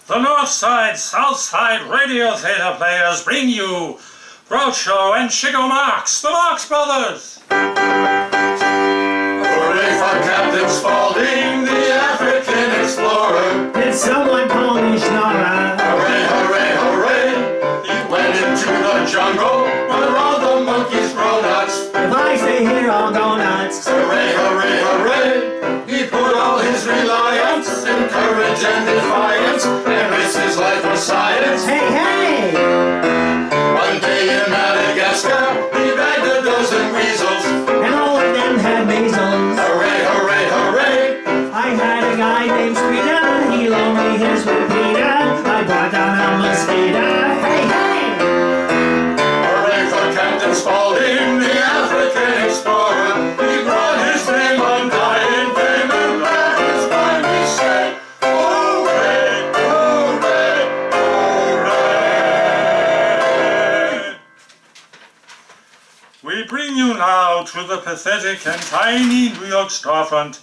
The North Side, South Side Radio Theatre players bring you Groucho and Chico Marx, the Marx Brothers. Hooray for Captain Spaulding, the African explorer. Did someone call me Schnorrer? Hooray, hooray, hooray. He went into the jungle where all the monkeys grow nuts. If I stay here, I'll go nuts. Hooray, hooray, hooray. He put all his reliance in courage and defiance and risked his life for science. Hey, hey! One day in Madagascar, he bagged a dozen weasels. And all of them had measles. Hooray, hooray, hooray. I had a guy named Sweeter. He loaned me his repeater. I brought down a mosquito. Hey, hey! Hooray for Captain Spaulding, the African explorer. He brought his name undying fame, and that is why we say, hooray, hooray, hooray. We bring you now to the pathetic and tiny New York storefront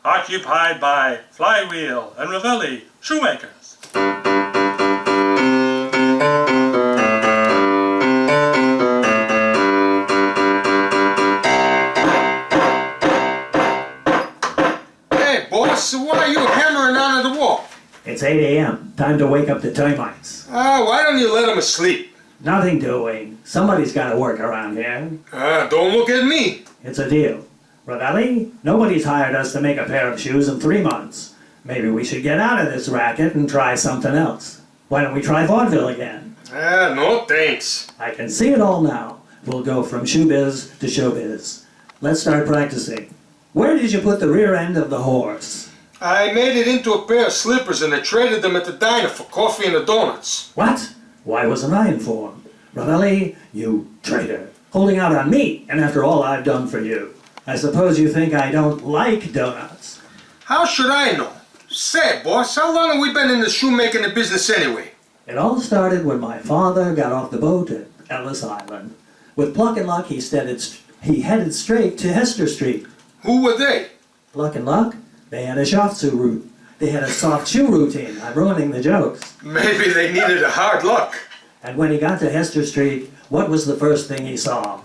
occupied by Flywheel and Ravelli, Shoemakers. Hey, boss, what are you hammering on at the wall? It's 8 a.m. Time to wake up the termites. Why don't you let them asleep? Nothing doing. Somebody's got to work around here. Don't look at me. It's a deal. Ravelli, nobody's hired us to make a pair of shoes in 3 months. Maybe we should get out of this racket and try something else. Why don't we try vaudeville again? No thanks. I can see it all now. We'll go from shoebiz to showbiz. Let's start practicing. Where did you put the rear end of the horse? I made it into a pair of slippers and I traded them at the diner for coffee and the donuts. What? Why wasn't I informed? Ravelli, you traitor. Holding out on me, and after all I've done for you. I suppose you think I don't like donuts. How should I know? Say, boss, how long have we been in the shoemaking business anyway? It all started when my father got off the boat at Ellis Island. With pluck and luck, he headed straight to Hester Street. Who were they? Pluck and luck? They had a shafzu route. They had a soft shoe routine. I'm ruining the jokes. Maybe they needed a hard luck. And when he got to Hester Street, what was the first thing he saw?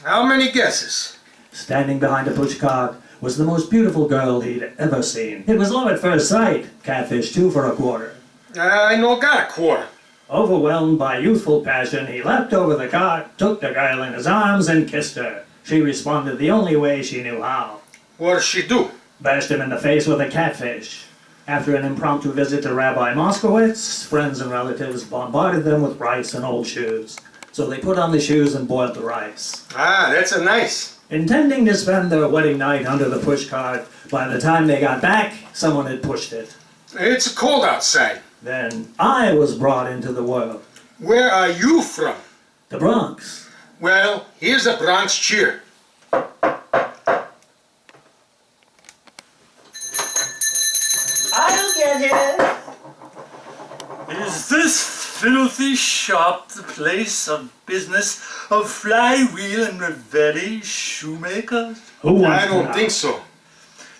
How many guesses? Standing behind a pushcart was the most beautiful girl he'd ever seen. It was love at first sight. Catfish 2 for a quarter. I no got a quarter. Overwhelmed by youthful passion, he leapt over the cart, took the girl in his arms, and kissed her. She responded the only way she knew how. What does she do? Bashed him in the face with a catfish. After an impromptu visit to Rabbi Moskowitz, friends and relatives bombarded them with rice and old shoes. So they put on the shoes and boiled the rice. That's a nice. Intending to spend their wedding night under the pushcart, by the time they got back, someone had pushed it. It's cold outside. Then I was brought into the world. Where are you from? The Bronx. Well, here's a Bronx cheer. I'll get it. Is this filthy shop the place of business of Flywheel and Ravelli, Shoemakers? Who wants I to don't know? think so.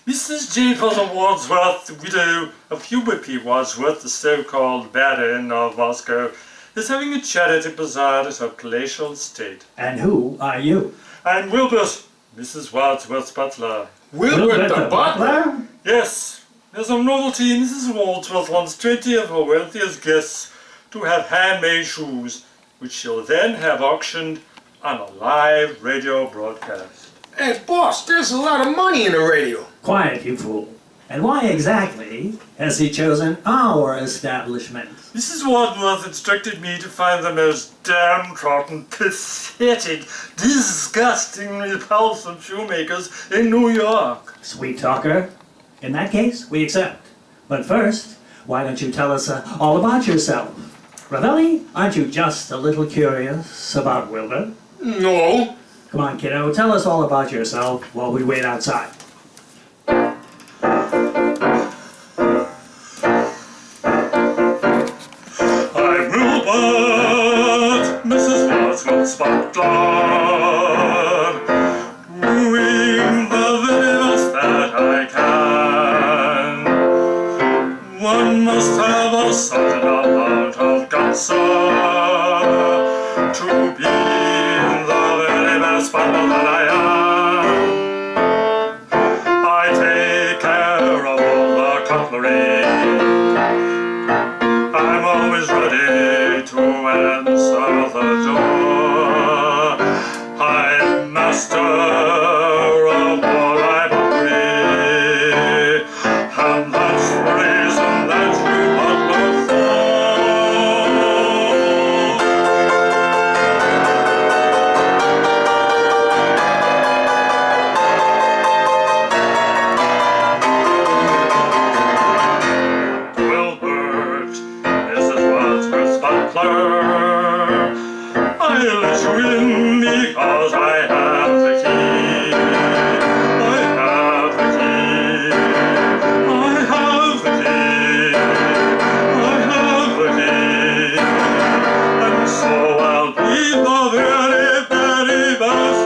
Mrs. J. Potter Wadsworth, the widow of Hubert P. Wadsworth, the so-called baron of Moscow, is having a charity bazaar at her palatial estate. And who are you? I'm Wilbert, Mrs. Wadsworth's butler. Wilbert the butler? Yes, there's a novelty. Mrs. Wadsworth wants 20 of her wealthiest guests to have handmade shoes, which she'll then have auctioned on a live radio broadcast. Hey, boss, there's a lot of money in the radio. Quiet, you fool. And why exactly has he chosen our establishment? Mrs. Wadsworth instructed me to find the most downtrodden, pathetic, disgusting, repulsive shoemakers in New York. Sweet talker. In that case, we accept. But first, why don't you tell us all about yourself? Ravelli, aren't you just a little curious about Wilbur? No. Come on, kiddo, tell us all about yourself while we wait outside. I'm Wilbert, Mrs. Wadsworth's butler, doing the very best that I can. One must have a certain answer to be the very best bundle that I am. I take care of all the cutlery. I'm always ready to answer the door. I'm master of all I'm free, and that's the reason that you want Wilbert, Mrs. Wadsworth's butler. I let you in because I have the key. I have the key. I have the key. I have the key. And so I'll be the very, very best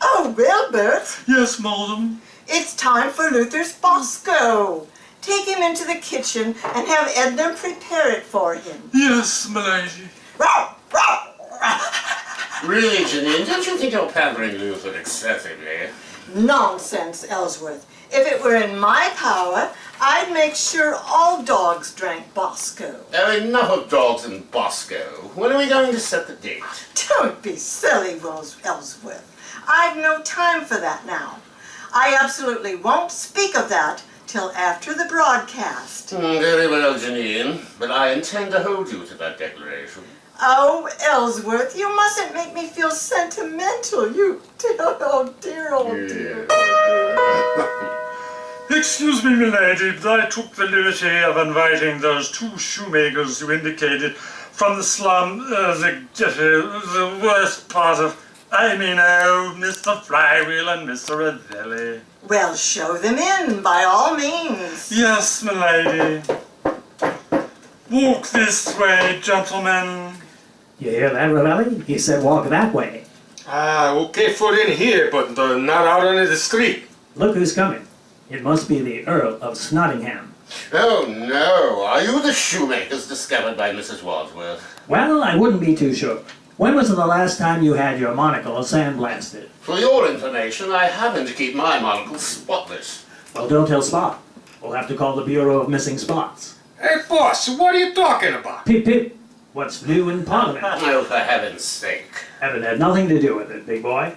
Oh, Wilbert, Yes, madam. it's time for Luther's Bosco. Take him into the kitchen and have Edna prepare it for him. Yes, m'lady. Really, Janine, don't you think you're pampering Luther excessively? Nonsense, Ellsworth. If it were in my power, I'd make sure all dogs drank Bosco. Enough of dogs and Bosco. When are we going to set the date? Don't be silly, Ellsworth. I've no time for that now. I absolutely won't speak of that till after the broadcast. Very well, Janine, but I intend to hold you to that declaration. Oh, Ellsworth, you mustn't make me feel sentimental. You dear, oh dear, oh dear, oh dear. Excuse me, milady, but I took the liberty of inviting those two shoemakers you indicated from the slum, the worst part of, Mr. Flywheel and Mr. Ravelli. Well, show them in, by all means. Yes, milady. Walk this way, gentlemen. You hear that, Ravelli? He said walk that way. Okay for in here, but not out on the street. Look who's coming. It must be the Earl of Snottingham. Oh, no. Are you the shoemakers discovered by Mrs. Wadsworth? Well, I wouldn't be too sure. When was the last time you had your monocle sandblasted? For your information, I happen to keep my monocle spotless. Well, don't tell Spot. We'll have to call the Bureau of Missing Spots. Hey, boss, what are you talking about? Pip, pip. What's new in Parliament? Oh, for heaven's sake. Haven't had nothing to do with it, big boy.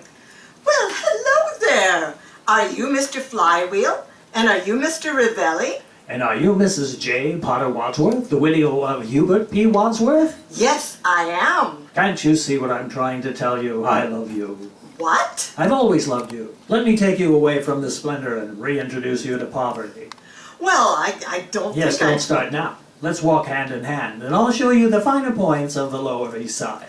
Well, hello there. Are you Mr. Flywheel? And are you Mr. Ravelli? And are you Mrs. J. Potter Wadsworth, the widow of Hubert P. Wadsworth? Yes, I am. Can't you see what I'm trying to tell you? I love you. What? I've always loved you. Let me take you away from the splendor and reintroduce you to poverty. Well, I don't Yes, think don't start now. Let's walk hand in hand, and I'll show you the finer points of the Lower East Side.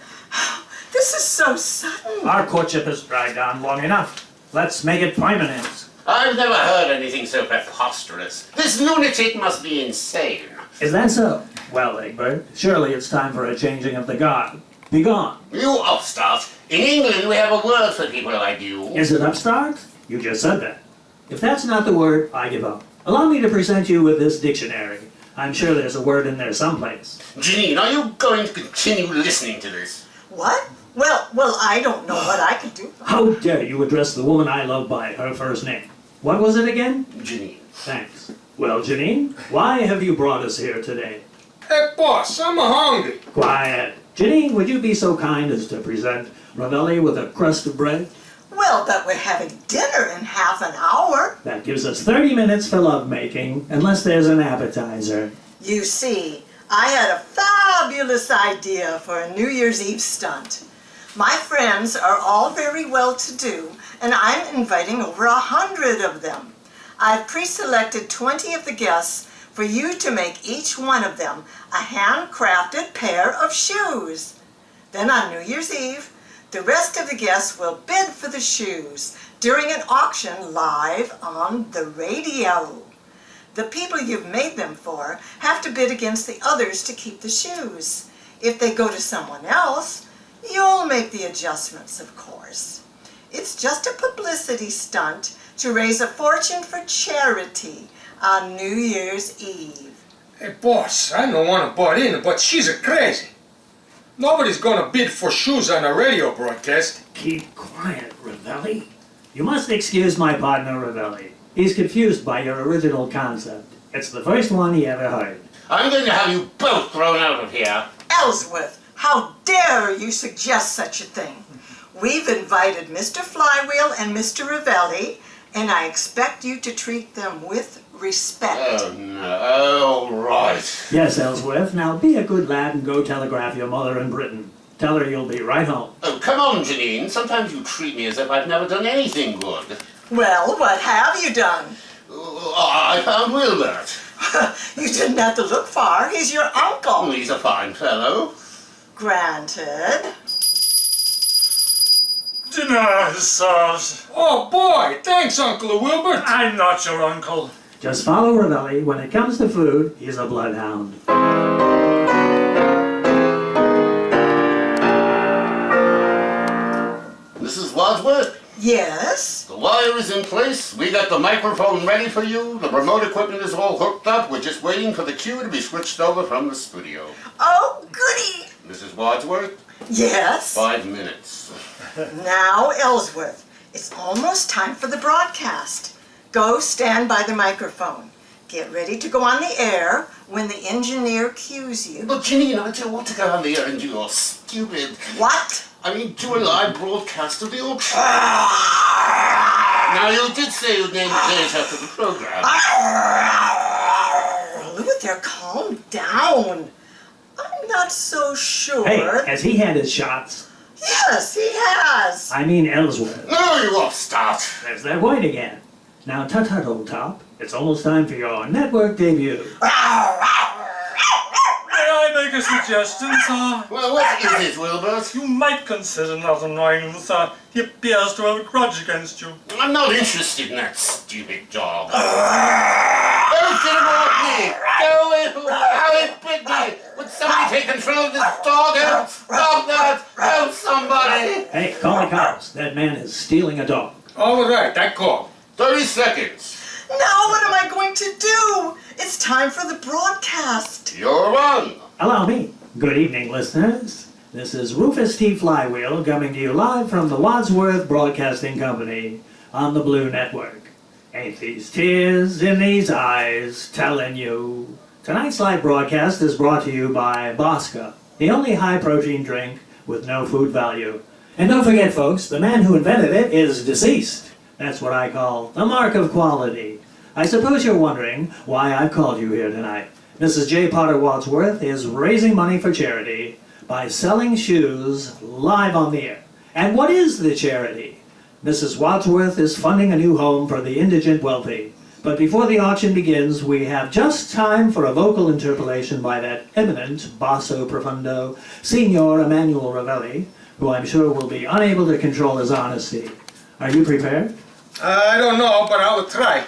This is so sudden. Our courtship has dragged on long enough. Let's make it permanent. I've never heard anything so preposterous. This lunatic must be insane. Is that so? Well, Egbert, surely it's time for a changing of the guard. Be gone. You upstart. In England, we have a word for people like you. Is it upstart? You just said that. If that's not the word, I give up. Allow me to present you with this dictionary. I'm sure there's a word in there someplace. Janine, are you going to continue listening to this? What? Well, I don't know what I could do. How dare you address the woman I love by her first name? What was it again? Janine. Thanks. Well, Janine, why have you brought us here today? Hey, boss, I'm hungry. Quiet. Janine, would you be so kind as to present Ravelli with a crust of bread? Well, but we're having dinner in half an hour. That gives us 30 minutes for lovemaking, unless there's an appetizer. You see, I had a fabulous idea for a New Year's Eve stunt. My friends are all very well-to-do, and I'm inviting over 100 of them. I've pre-selected 20 of the guests for you to make each one of them a handcrafted pair of shoes. Then on New Year's Eve, the rest of the guests will bid for the shoes during an auction live on the radio. The people you've made them for have to bid against the others to keep the shoes. If they go to someone else, you'll make the adjustments, of course. It's just a publicity stunt to raise a fortune for charity on New Year's Eve. Hey, boss, I don't want to butt in, but she's a crazy. Nobody's gonna bid for shoes on a radio broadcast. Keep quiet, Ravelli. You must excuse my partner, Ravelli. He's confused by your original concept. It's the first one he ever heard. I'm going to have you both thrown out of here. Ellsworth, how dare you suggest such a thing? We've invited Mr. Flywheel and Mr. Ravelli, and I expect you to treat them with respect. Oh, no. Oh, right. Yes, Ellsworth. Now be a good lad and go telegraph your mother in Britain. Tell her you'll be right home. Oh, come on, Janine. Sometimes you treat me as if I've never done anything good. Well, what have you done? I found Wilbert. You didn't have to look far. He's your uncle. He's a fine fellow. Granted. Dinner is served. Oh, boy, thanks, Uncle Wilbert. I'm not your uncle. Just follow Ravelli. When it comes to food, he's a bloodhound. Mrs. Wadsworth, Yes? the wire is in place. We got the microphone ready for you. The remote equipment is all hooked up. We're just waiting for the cue to be switched over from the studio. Oh, goody! Mrs. Wadsworth, Yes? 5 minutes. Now, Ellsworth, it's almost time for the broadcast. Go stand by the microphone. Get ready to go on the air when the engineer cues you. But Janine, I don't want to go on the air and do your stupid... What? I mean, do a live broadcast of the auction. Now, you did say you'd name the page after the program. Luther, calm down. I'm not so sure. Hey, has he had his shots? Yes, he has. I mean Ellsworth. No, you upstart. There's that point again. Now, tut-tut, old top. It's almost time for your network debut. May I make a suggestion, sir? Well, what is it, Wilbert? You might consider not annoying Luther. He appears to have a grudge against you. I'm not interested in that stupid dog. Don't get him off me! Go away! How it bit me! Would somebody take control of this dog? Help! Stop that! Help somebody! Hey, call the cops. That man is stealing a dog. All right, I call. 30 seconds. Now what am I going to do? It's time for the broadcast. You're on. Allow me. Good evening, listeners. This is Rufus T. Flywheel coming to you live from the Wadsworth Broadcasting Company on the Blue Network. Ain't these tears in these eyes telling you? Tonight's live broadcast is brought to you by Bosca, the only high-protein drink with no food value. And don't forget, folks, the man who invented it is deceased. That's what I call the mark of quality. I suppose you're wondering why I've called you here tonight. Mrs. J. Potter Wadsworth is raising money for charity by selling shoes live on the air. And what is the charity? Mrs. Wadsworth is funding a new home for the indigent wealthy. But before the auction begins, we have just time for a vocal interpolation by that eminent basso profundo, Signor Emanuel Ravelli, who I'm sure will be unable to control his honesty. Are you prepared? I don't know, but I will try.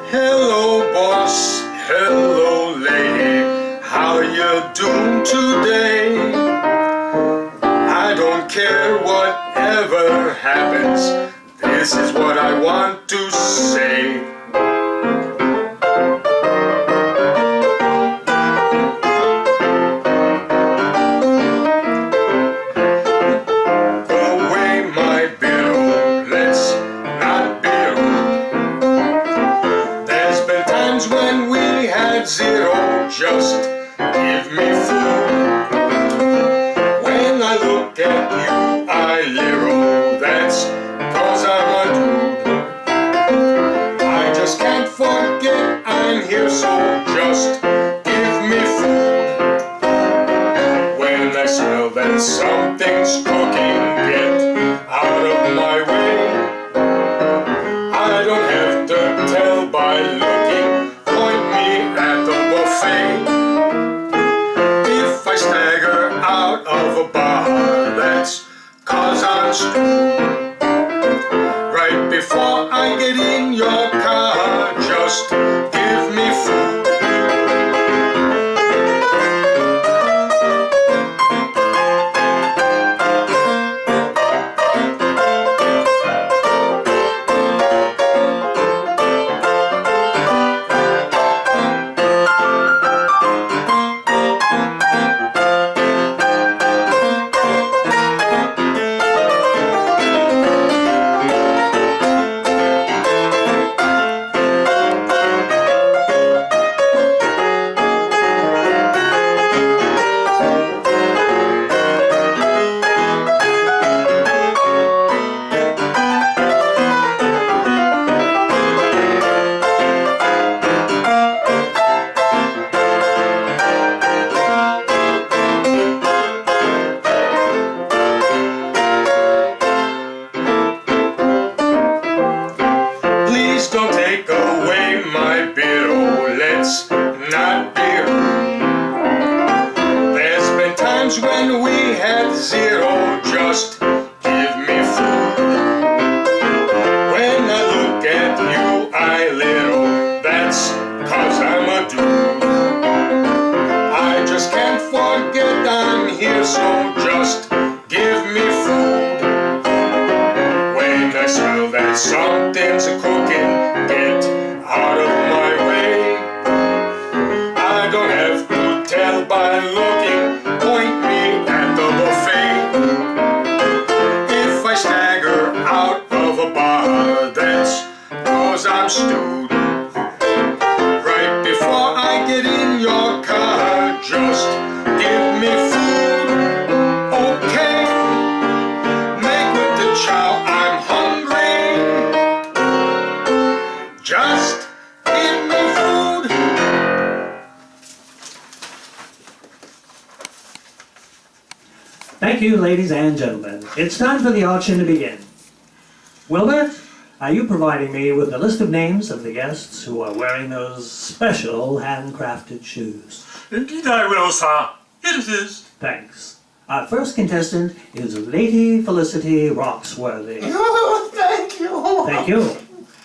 Hello, boss. Hello, lady. How you doing today? I don't care whatever happens. This is what I want to say. Just give me food. When I look at you, I leer. That's 'cause I'm a dude. I just can't forget I'm here, so just give me food. When I smell that something's cooking, get out of my way. I don't have to tell by looking. Point me at the buffet. If I stagger out of a bar, that's 'cause I'm stupid. Right before I get in your car, just give me food. times when we had zero, just give me food. When I look at you, I little, that's 'cause I'm a dude. I just can't forget I'm here, so just give me food. When I smell that something's cooking, get out of my way. I don't have to tell by looking, point me at the buffet. If I stagger out of a bar, that's 'cause I'm stewed. Right before I get in your car, just give me food. Okay, make with the chow, I'm hungry. Just give me food. Thank you, ladies and gentlemen. It's time for the auction to begin. Wilbur, are you providing me with a list of names of the guests who are wearing those special handcrafted shoes? Indeed I will, sir. Here it is. Thanks. Our first contestant is Lady Felicity Roxworthy. Oh, thank you. Thank you.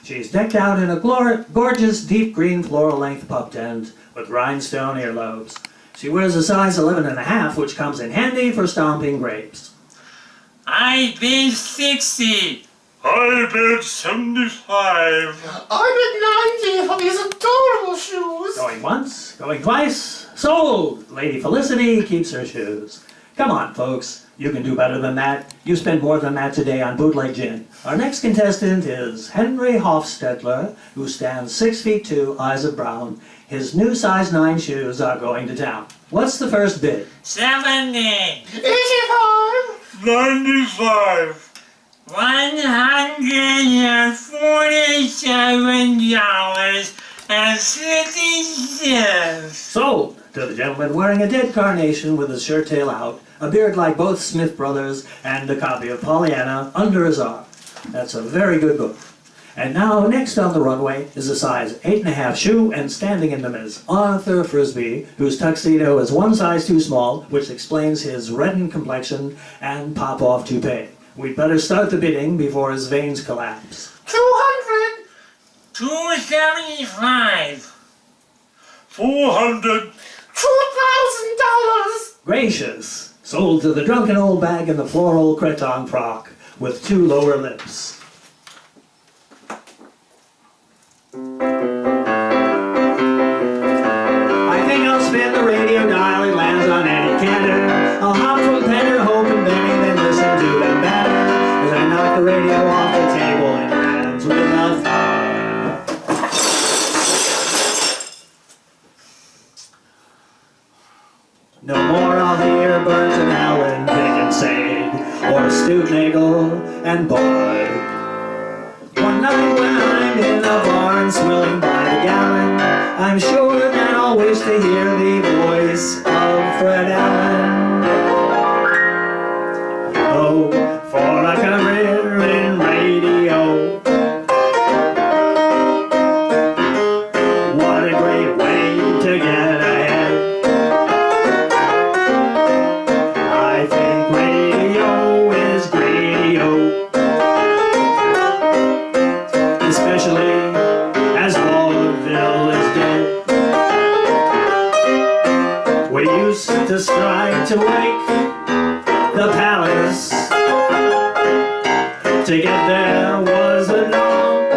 She's decked out in a gorgeous deep green floral length pup tent with rhinestone earlobes. She wears a size 11.5, which comes in handy for stomping grapes. I bid 60. I bid 75. I bid 90 for these adorable shoes. Going once, going twice, sold! Lady Felicity keeps her shoes. Come on, folks. You can do better than that. You spent more than that today on bootleg gin. Our next contestant is Henry Hofstetler, who stands 6 feet 2, eyes of brown. His new size 9 shoes are going to town. What's the first bid? 70. 85. 95. $147.50. Sold to the gentleman wearing a dead carnation with his shirt tail out, a beard like both Smith brothers, and a copy of Pollyanna under his arm. That's a very good book. And now, next on the runway is a size 8.5 shoe, and standing in them is Arthur Frisbee, whose tuxedo is one size too small, which explains his reddened complexion and pop-off toupee. We'd better start the bidding before his veins collapse. 200. $275. 400. $2,000. Gracious! Sold to the drunken old bag in the floral cretonne frock with 2 lower lips. I think I'll spin the radio dial, it lands on Eddie Cantor. I'll hop from Penner, Hope, and Benny, then listen to them better. As I knock the radio off the table and lands with a thud. No more I'll hear Burns and Allen, Pick and Sade, or Stutnagel and Bard. One night when I'm in a barn swilling by the gallon, I'm sure that I'll wish to hear the voice of Fred Allen. Oh, for a career in radio. What a great way to get ahead. I think radio is radio. Especially as vaudeville is dead. We used to strive to wake the palace. To get there was a long,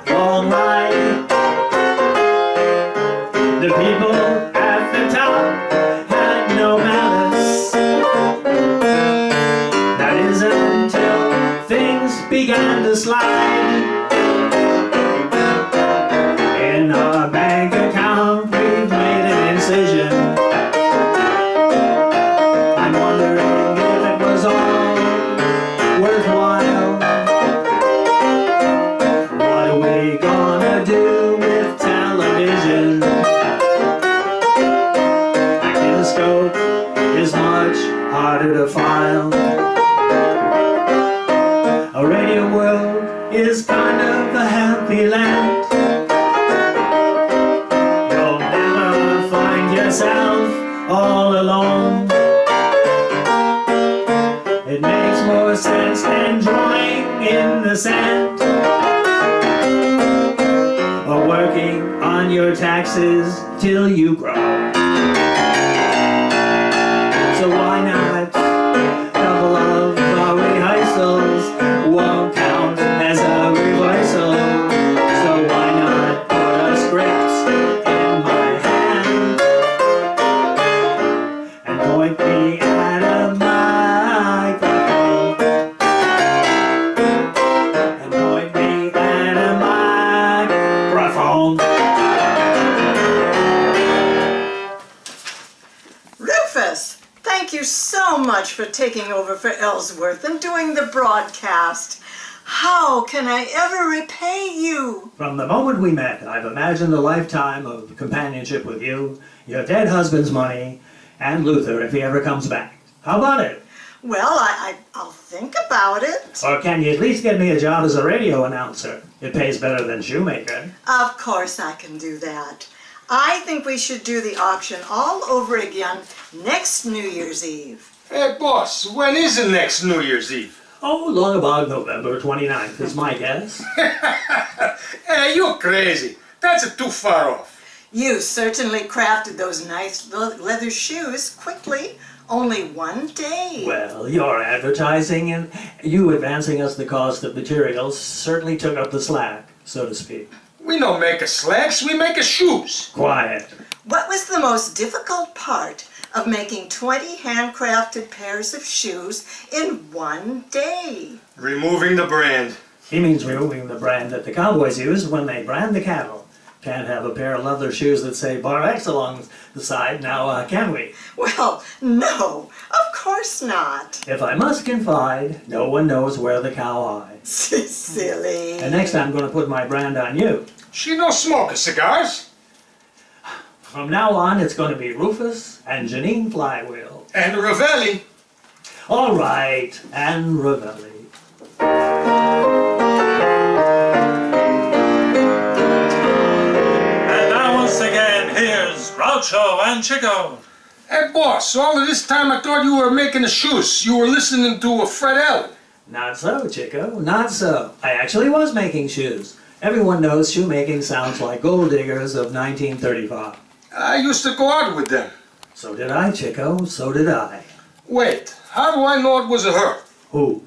long ride. The people at the top had no malice. That is until things began to slide. In our bank account we've made an incision. I'm wondering if it was all worthwhile. What are we gonna do with television? A kinescope is much harder to file. A radio world is kind of a happy land. You'll never find yourself all alone. more sense than drawing in the sand, or working on your taxes till you grow. So why not? Couple of our rehearsals won't count as a reversal. So why not put a script in my hand and point me at a microphone? And point me at a microphone. Rufus, thank you so much for taking over for Ellsworth and doing the broadcast. How can I ever repay you? From the moment we met, I've imagined a lifetime of companionship with you, your dead husband's money, and Luther if he ever comes back. How about it? Well, I'll think about it. Or can you at least get me a job as a radio announcer? It pays better than Shoemaker. Of course I can do that. I think we should do the auction all over again next New Year's Eve. Hey, boss, when is the next New Year's Eve? Oh, long about November 29th is my guess. Hey, you're crazy. That's too far off. You certainly crafted those nice leather shoes quickly. Only one day. Well, your advertising and you advancing us the cost of materials certainly took up the slack, so to speak. We don't make a slacks, we make a shoes. Quiet. What was the most difficult part of making 20 handcrafted pairs of shoes in one day? Removing the brand. He means removing the brand that the cowboys use when they brand the cattle. Can't have a pair of leather shoes that say Bar X along the side, now can we? Well, no, of course not. If I must confide, no one knows where the cow hides. Silly. And next time I'm going to put my brand on you. She don't smoke cigars. From now on, it's going to be Rufus and Janine Flywheel. And Ravelli. All right, and Ravelli. And now once again, here's Groucho and Chico. Hey, boss, all of this time I thought you were making the shoes. You were listening to Fred Allen. Not so, Chico, not so. I actually was making shoes. Everyone knows shoemaking sounds like gold diggers of 1935. I used to go out with them. So did I, Chico, so did I. Wait, how do I know it was a her? Who?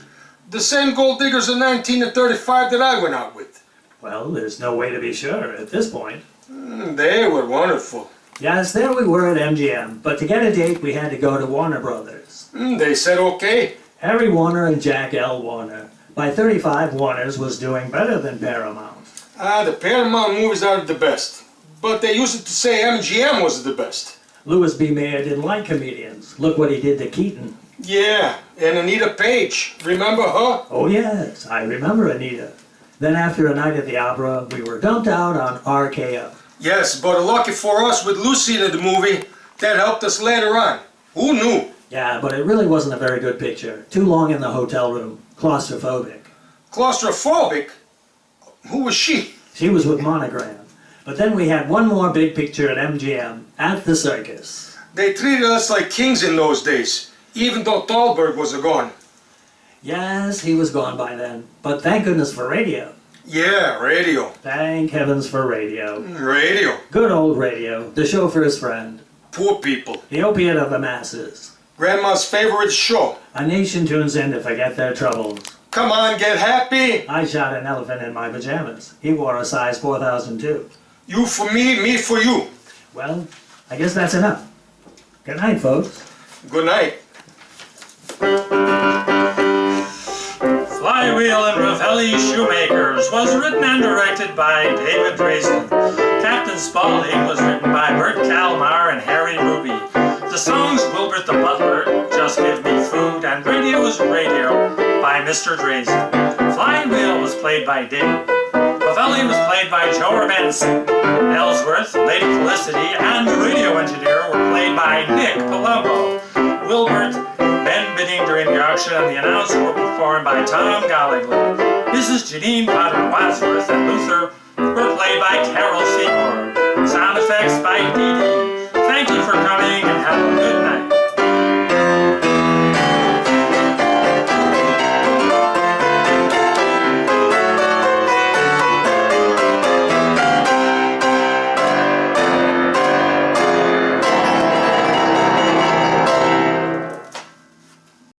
The same gold diggers of 1935 that I went out with. Well, there's no way to be sure at this point. They were wonderful. Yes, there we were at MGM, but to get a date we had to go to Warner Brothers. They said okay. Harry Warner and Jack L. Warner. By 35, Warner's was doing better than Paramount. The Paramount movies are the best. But they used to say MGM was the best. Louis B. Mayer didn't like comedians. Look what he did to Keaton. Yeah, and Anita Page. Remember her? Oh yes, I remember Anita. Then after a night at the opera, we were dumped out on RKO. Yes, but lucky for us with Lucy in the movie, that helped us later on. Who knew? Yeah, but it really wasn't a very good picture. Too long in the hotel room. Claustrophobic. Claustrophobic? Who was she? She was with Monogram. But then we had one more big picture at MGM, at the circus. They treated us like kings in those days, even though Thalberg was gone. Yes, he was gone by then. But thank goodness for radio. Yeah, radio. Thank heavens for radio. Radio. Good old radio, the chauffeur's friend. Poor people. The opiate of the masses. Grandma's favorite show. A nation tunes in to forget their troubles. Come on, get happy. I shot an elephant in my pajamas. He wore a size 4002. You for me for you. Well, I guess that's enough. Good night, folks. Good night. Flywheel and Ravelli Shoemakers was written and directed by David Drazin. Captain Spaulding was written by Bert Kalmar and Harry Ruby. The songs Wilbert the Butler, Just Give Me Food, and Radio is Radio by Mr. Drazin. Flywheel was played by Dave. Ravelli was played by Joe Urbanski. Ellsworth, Lady Felicity, and the radio engineer were played by Nick Palumbo. Wilbert, Ben bidding during the auction, and the announcer were performed by Tom Golligley. Mrs. Janine Potter Wadsworth and Luther were played by Carol Seymour. Sound effects by Dee Dee. Thank you for coming.